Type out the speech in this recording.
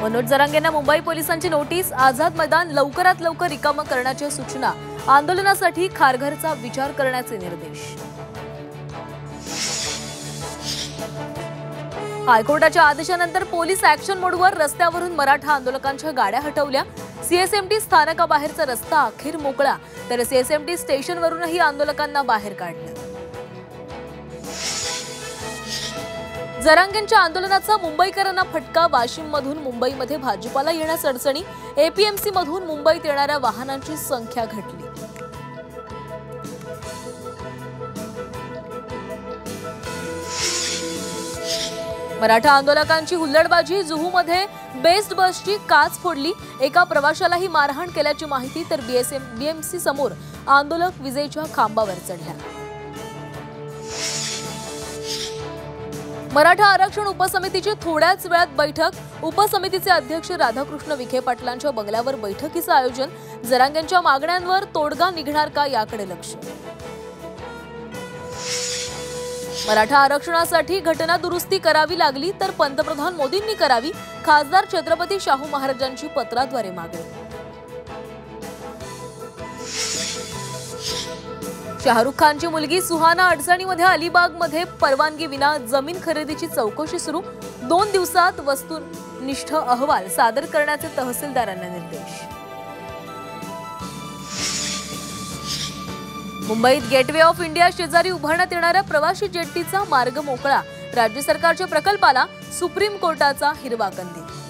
मनोज जरांगेंना मुंबई पोलिसांची नोटीस। आझाद मैदान लवकरात लवकर रिकामं करण्याच्या सूचना। आंदोलनासाठी खारघरचा विचार करण्याचे निर्देश। हायकोर्टाच्या आदेशानंतर पोलीस ॲक्शन मोडवर रस्त्यावरून मराठा आंदोलकांच्या गाड्या हटवल्या। सीएसएमटी स्थानकाबाहेरचा रस्ता अखेर मोकळा, तर सीएसएमटी स्टेशनवरूनही आंदोलकांना बाहेर काढलं। जरांगेंच्या आंदोलनाचा मुंबईकरांना फटका। वाशिममधून मुंबईमध्ये भाजीपाला येण्यास अडचणी। एपीएमसी मधून मुंबईत येणाऱ्या वाहनांची संख्या घटली। मराठा आंदोलकांची हुल्लडबाजी। जुहूमध्ये बेस्ट बसची काच फोडली। एका प्रवाशालाही मारहाण केल्याची माहिती, तर बीएमसी समोर आंदोलक विजेच्या खांबावर चढल्या। मराठा आरक्षण उपसमितीची थोड्याच वेळात बैठक। उपसमितीचे अध्यक्ष राधाकृष्ण विखे पाटलांच्या बंगल्यावर बैठकीचं आयोजन। जरांगेंच्या मागण्यांवर तोडगा निघणार का याकडे लक्ष। मराठा आरक्षणासाठी घटना दुरुस्ती करावी लागली तर पंतप्रधान मोदींनी करावी। खासदार छत्रपती शाहू महाराजांची पत्राद्वारे मागणी। शाहरुख खानची मुलगी सुहाना अडचणीमध्ये। अलिबागमध्ये परवानगी विना जमीन खरेदीची चौकशी सुरू। 2 दिवसात वस्तुनिष्ठ अहवाल सादर करण्याचे तहसीलदारांना निर्देश। मुंबईत गेटवे ऑफ इंडिया शेजारी उभारण्यात येणाऱ्या प्रवासी जेट्टीचा मार्ग मोकळा। राज्य सरकारच्या प्रकल्पाला सुप्रीम कोर्टाचा हिरवा कंदील।